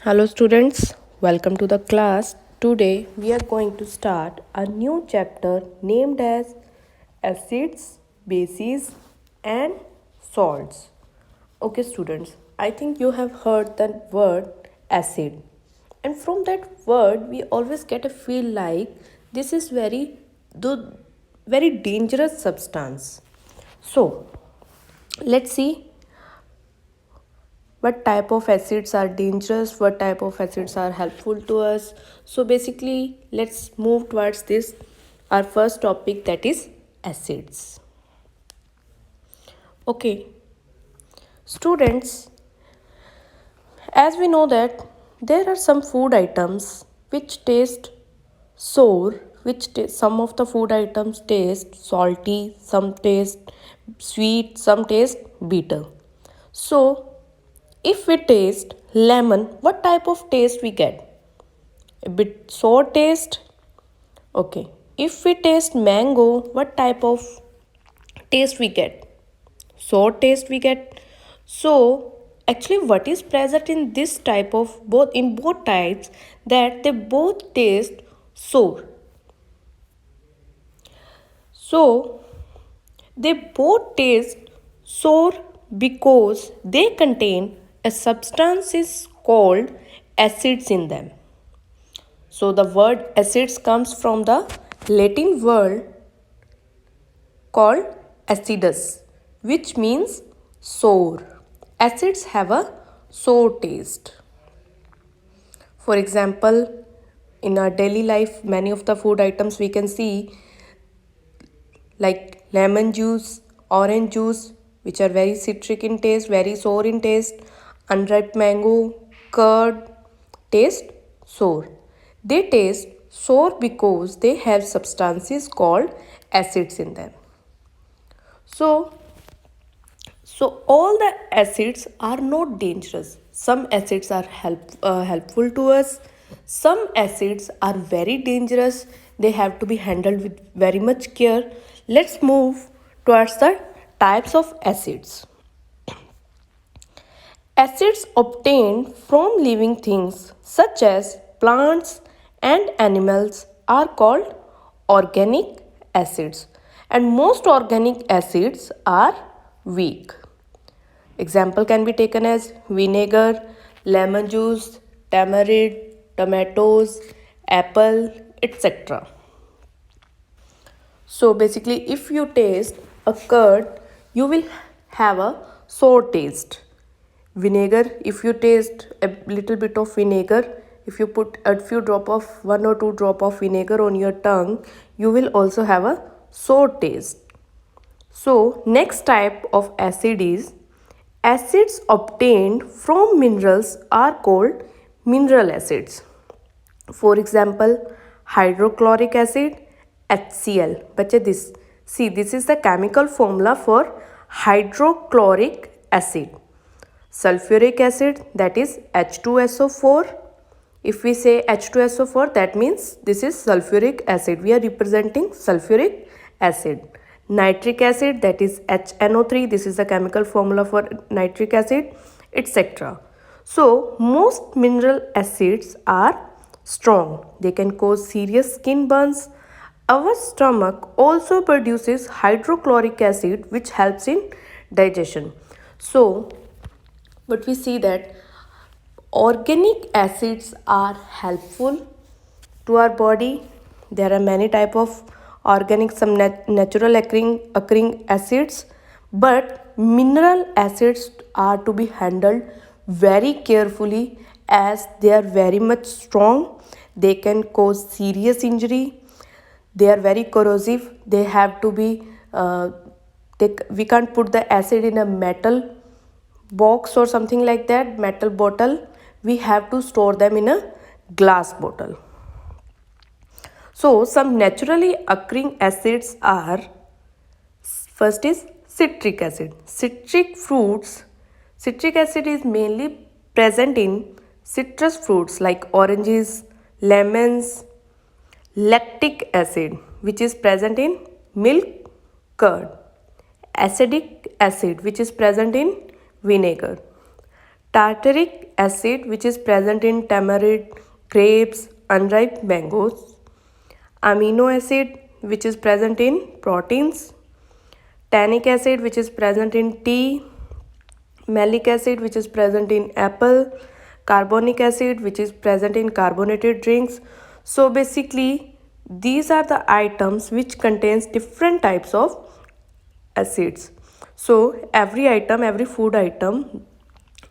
Hello, students. Welcome to the class. Today we are going to start a new chapter named as acids, bases, and salts. Okay, students, I think you have heard the word acid, and from that word, we always get a feel like this is the very dangerous substance. So, let's see what type of acids are dangerous, what type of acids are helpful to us. So basically, let's move towards this our first topic, that is acids. Okay, students, as we know that there are some food items which taste sour, some of the food items taste salty, some taste sweet, some taste bitter. So if we taste lemon, what type of taste we get? A bit sour taste. Okay. If we taste mango, what type of taste we get? Sour taste we get. So actually what is present in this type of both types, that they both taste sour. So they both taste sour because they contain a substance is called acids in them. So the word acids comes from the Latin word called acidus, which means sour. Acids have a sour taste. For example, in our daily life, many of the food items we can see like lemon juice, orange juice, which are very citric in taste, very sour in taste, unripe mango, curd, taste sour. They taste sour because they have substances called acids in them. So, so all the acids are not dangerous. Some acids are helpful to us. Some acids are very dangerous. They have to be handled with very much care. Let's move towards the types of acids. Acids obtained from living things such as plants and animals are called organic acids, and most organic acids are weak. Example can be taken as vinegar, lemon juice, tamarind, tomatoes, apple, etc. So basically, if you taste a curd, you will have a sour taste. Vinegar, if you taste a little bit of vinegar, if you put a few drop of 1 or 2 drop of vinegar on your tongue, you will also have a sour taste. So next type of acid is acids obtained from minerals are called mineral acids. For example, hydrochloric acid, HCl. बच्चे this is the chemical formula for hydrochloric acid. Sulfuric acid, that is H2SO4. If we say H2SO4, that means this is sulfuric acid. We are representing sulfuric acid. Nitric acid, that is HNO3. This is the chemical formula for nitric acid, etc. So most mineral acids are strong. They can cause serious skin burns. Our stomach also produces hydrochloric acid, which helps in digestion. So but we see that organic acids are helpful to our body. There are many type of organic, some natural occurring acids, but mineral acids are to be handled very carefully as they are very much strong. They can cause serious injury. They are very corrosive. They have to be we can't put the acid in a metal box or something like that, metal bottle. We have to store them in a glass bottle. So some naturally occurring acids are, first is citric acid. Citric acid is mainly present in citrus fruits like oranges, lemons. Lactic acid, which is present in milk, curd. Acetic acid, which is present in vinegar. Tartaric acid, which is present in tamarind, grapes, unripe mangoes. Amino acid, which is present in proteins. Tannic acid, which is present in tea. Malic acid, which is present in apple. Carbonic acid, which is present in carbonated drinks. So basically, these are the items which contains different types of acids. So every item, every food item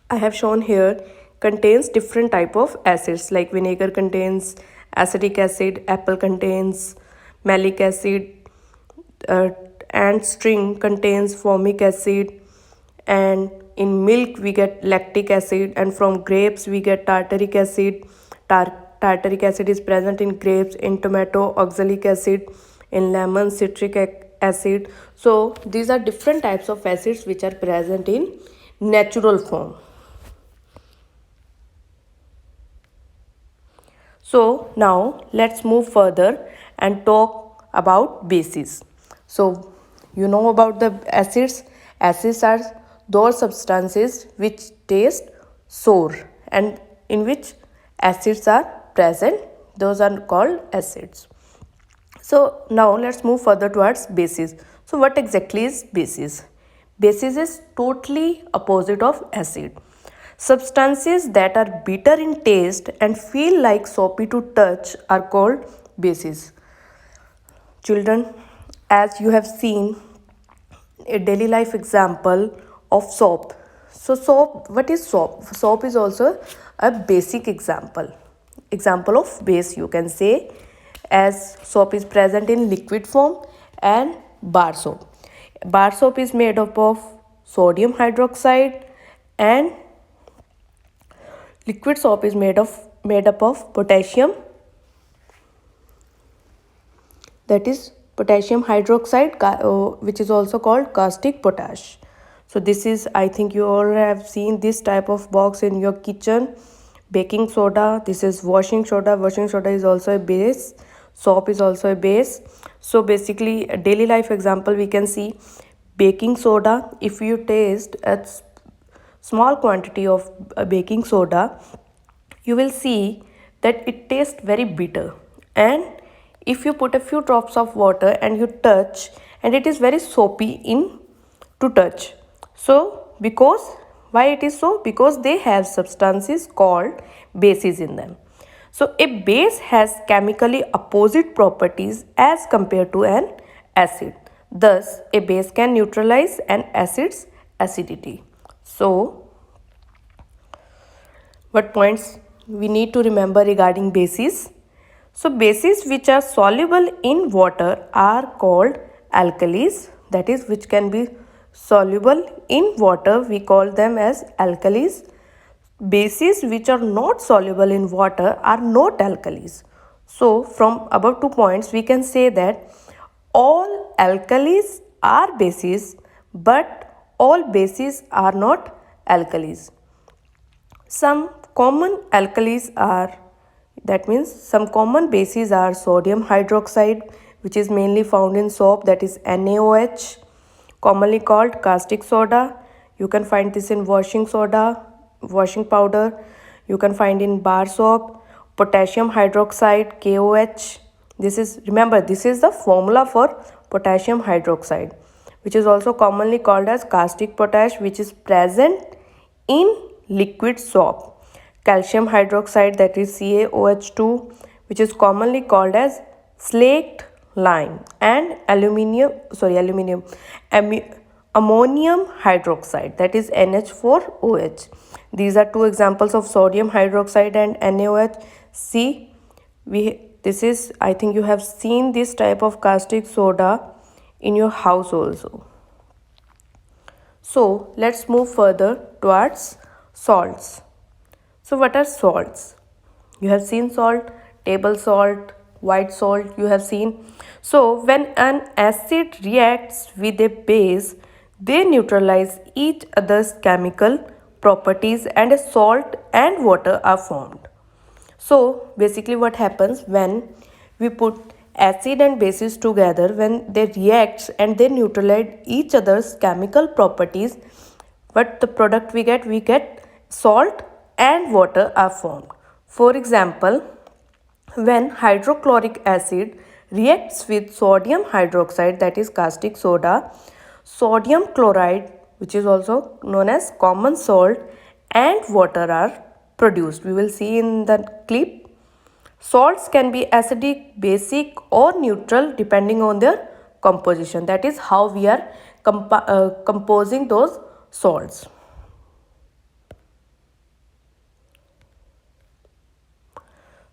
I have shown here contains different type of acids, like vinegar contains acetic acid, apple contains malic acid, uh, and string contains formic acid, and in milk we get lactic acid, and from grapes we get tartaric acid. Tartaric acid is present in grapes, in tomato oxalic acid, in lemon citric acid. So these are different types of acids which are present in natural form. So now let's move further and talk about bases. So you know about the acids. Acids are those substances which taste sour, and in which acids are present. Those are called acids. So now let's move further towards bases. So what exactly is bases? Bases is totally opposite of acid. Substances that are bitter in taste and feel like soapy to touch are called bases. Children, as you have seen a daily life example of soap. So soap, what is soap? Soap is also a basic example of base, you can say, as soap is present in liquid form. And bar soap, bar soap is made up of sodium hydroxide, and liquid soap is made up of potassium, that is potassium hydroxide, which is also called caustic potash. So this is, I think you all have seen this type of box in your kitchen. Baking soda, this is washing soda. Washing soda is also a base. Soap is also a base. So basically a daily life example we can see. Baking soda, if you taste a small quantity of baking soda, you will see that it tastes very bitter. And if you put a few drops of water and you touch, and it is very soapy in to touch. So because why it is so? Because they have substances called bases in them. So a base has chemically opposite properties as compared to an acid. Thus a base can neutralize an acid's acidity. So what points we need to remember regarding bases? So bases which are soluble in water are called alkalis, that is which can be soluble in water, we call them as alkalis. Bases which are not soluble in water are not alkalis. So from above 2 points we can say that all alkalis are bases, but all bases are not alkalis. Some common alkalis are, that means some common bases are sodium hydroxide, which is mainly found in soap, that is NaOH, commonly called caustic soda. You can find this in washing soda, washing powder. You can find in bar soap. Potassium hydroxide, KOH. This is, remember, this is the formula for potassium hydroxide, which is also commonly called as caustic potash, which is present in liquid soap. Calcium hydroxide, that is CaOH2, which is commonly called as slaked lime, and ammonium hydroxide, that is NH4OH. These are two examples of sodium hydroxide and NaOH. See, this is, I think you have seen this type of caustic soda in your house also. So let's move further towards salts. So what are salts? You have seen salt, table salt, white salt, you have seen. So when an acid reacts with a base, they neutralize each other's chemical properties and a salt and water are formed. So basically what happens when we put acid and bases together, when they react and they neutralize each other's chemical properties, what the product we get salt and water are formed. For example, when hydrochloric acid reacts with sodium hydroxide, that is caustic soda, sodium chloride, which is also known as common salt, and water are produced. We will see in the clip. Salts can be acidic, basic, or neutral depending on their composition. That is how we are composing those salts.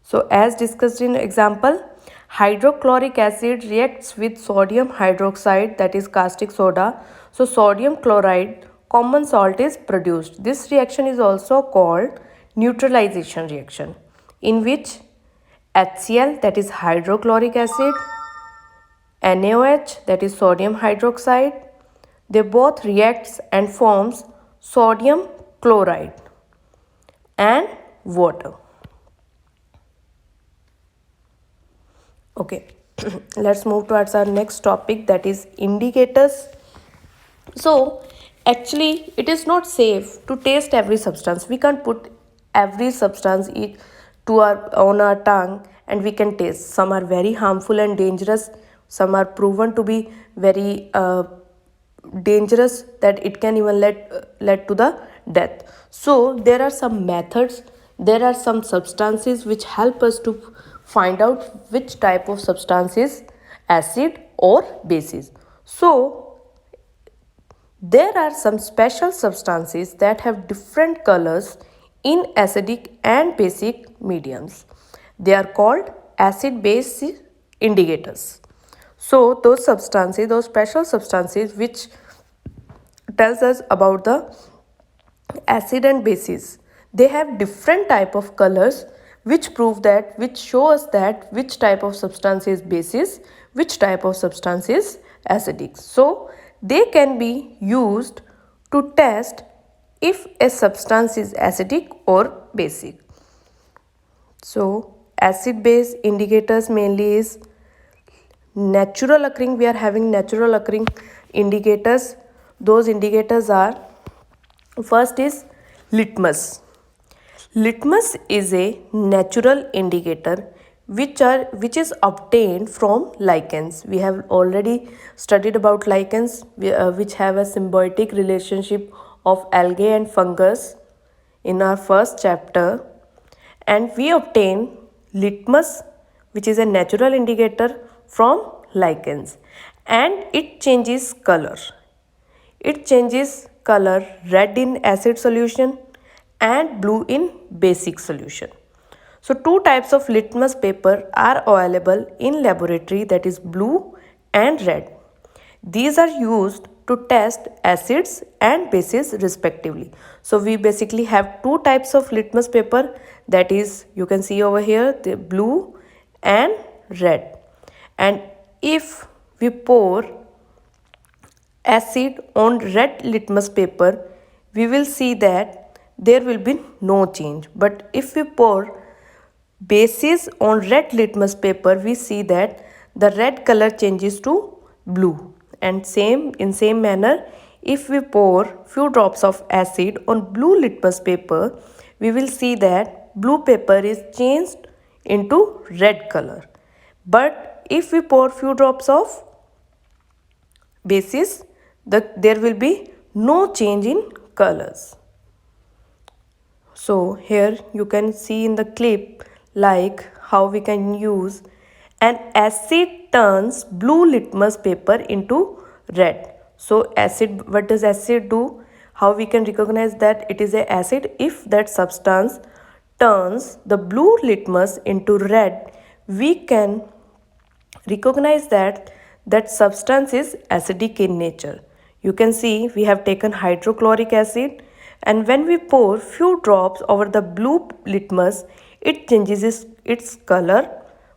So as discussed in example, hydrochloric acid reacts with sodium hydroxide, that is caustic soda. So sodium chloride, common salt, is produced. This reaction is also called neutralization reaction, in which HCl, that is hydrochloric acid, NaOH, that is sodium hydroxide, they both reacts and forms sodium chloride and water. Okay, let's move towards our next topic, that is indicators. So actually it is not safe to taste every substance. We can't put every substance on our tongue and we can taste. Some are very harmful and dangerous. Some are proven to be very dangerous that it can even lead to the death. So there are some methods, there are some substances which help us to find out which type of substance is acid or basis. So there are some special substances that have different colors in acidic and basic mediums. They are called acid-base indicators. So those substances, those special substances which tells us about the acid and bases, they have different type of colors which show us that which type of substance is basis, which type of substance is acidic. So they can be used to test if a substance is acidic or basic. So acid base indicators mainly is natural occurring. We are having natural occurring indicators. Those indicators are, first is litmus. Litmus is a natural indicator which is obtained from lichens. We have already studied about lichens, which have a symbiotic relationship of algae and fungus in our first chapter, and we obtain litmus, which is a natural indicator, from lichens, and it changes color. It changes color red in acid solution and blue in basic solution. So two types of litmus paper are available in laboratory, that is blue and red. These are used to test acids and bases respectively. So we basically have two types of litmus paper, that is, you can see over here, the blue and red. And if we pour acid on red litmus paper, we will see that there will be no change. But if we pour bases on red litmus paper, we see that the red color changes to blue. And in same manner, if we pour few drops of acid on blue litmus paper, we will see that blue paper is changed into red color. But if we pour few drops of basis, there will be no change in colors. So here you can see in the clip like how we can use an acid turns blue litmus paper into red. So acid, what does acid do? How we can recognize that it is an acid? If that substance turns the blue litmus into red, we can recognize that that substance is acidic in nature. You can see we have taken hydrochloric acid, and when we pour few drops over the blue litmus, it changes its color.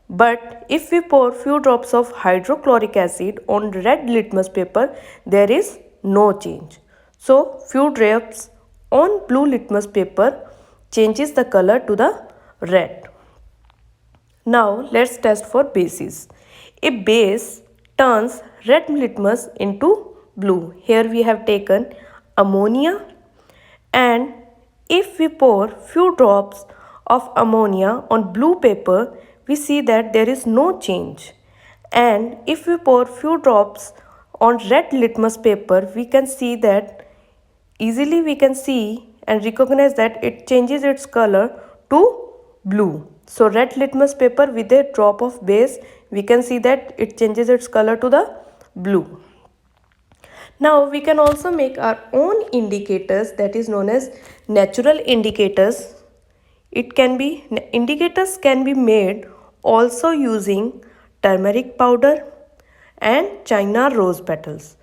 But if we pour few drops of hydrochloric acid on red litmus paper, there is no change. So few drops on blue litmus paper changes the color to the red. Now let's test for bases. A base turns red litmus into blue. Here we have taken ammonia, and If we pour few drops of ammonia on blue paper, we see that there is no change. And if we pour few drops on red litmus paper, we can see that easily we can see and recognize that it changes its color to blue. So red litmus paper with a drop of base, we can see that it changes its color to the blue. Now we can also make our own indicators, that is known as natural indicators. Indicators can be made also using turmeric powder and China rose petals.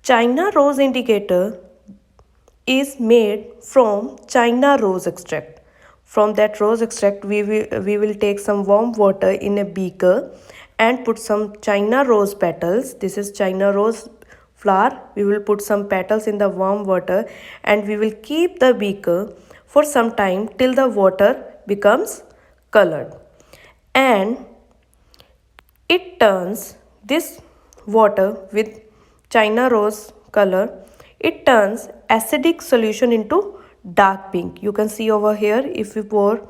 China rose indicator is made from China rose extract. From that rose extract, we will take some warm water in a beaker and put some China rose petals. This is China rose flower. We will put some petals in the warm water and we will keep the beaker for some time till the water becomes colored. And it turns this water with China rose color, it turns acidic solution into dark pink. You can see over here, if we pour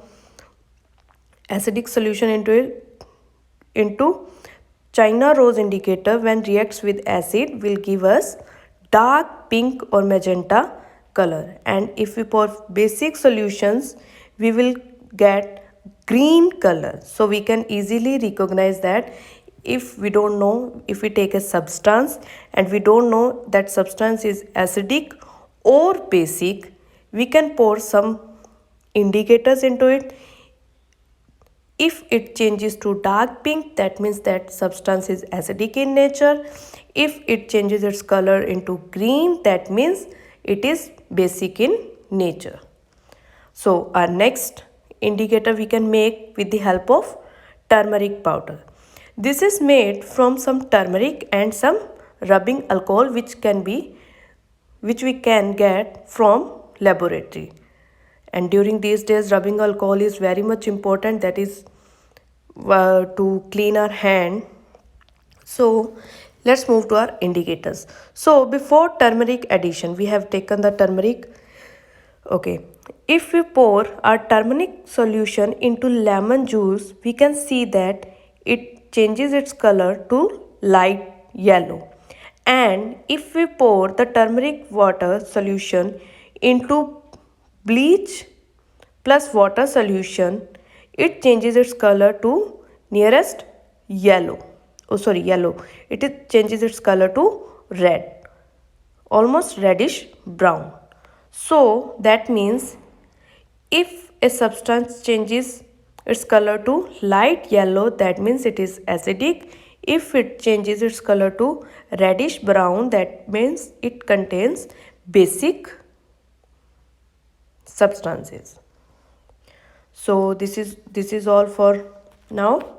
acidic solution into China rose indicator, when reacts with acid, will give us dark pink or magenta color. And if we pour basic solutions, we will get green color. So we can easily recognize that if we don't know, if we take a substance and we don't know that substance is acidic or basic, we can pour some indicators into it. If it changes to dark pink, that means that substance is acidic in nature. If it changes its color into green, that means it is basic in nature. So our next indicator we can make with the help of turmeric powder. This is made from some turmeric and some rubbing alcohol which we can get from laboratory. And during these days, rubbing alcohol is very much important, that is to clean our hand. So let's move to our indicators. So before turmeric addition, we have taken the turmeric. Okay, if we pour our turmeric solution into lemon juice, we can see that it changes its color to light yellow. And if we pour the turmeric water solution into bleach plus water solution, it changes its color to nearest yellow. Yellow. It changes its color to red, almost reddish brown. So that means if a substance changes its color to light yellow, that means it is acidic. If it changes its color to reddish brown, that means it contains basic substances. So this is all for now.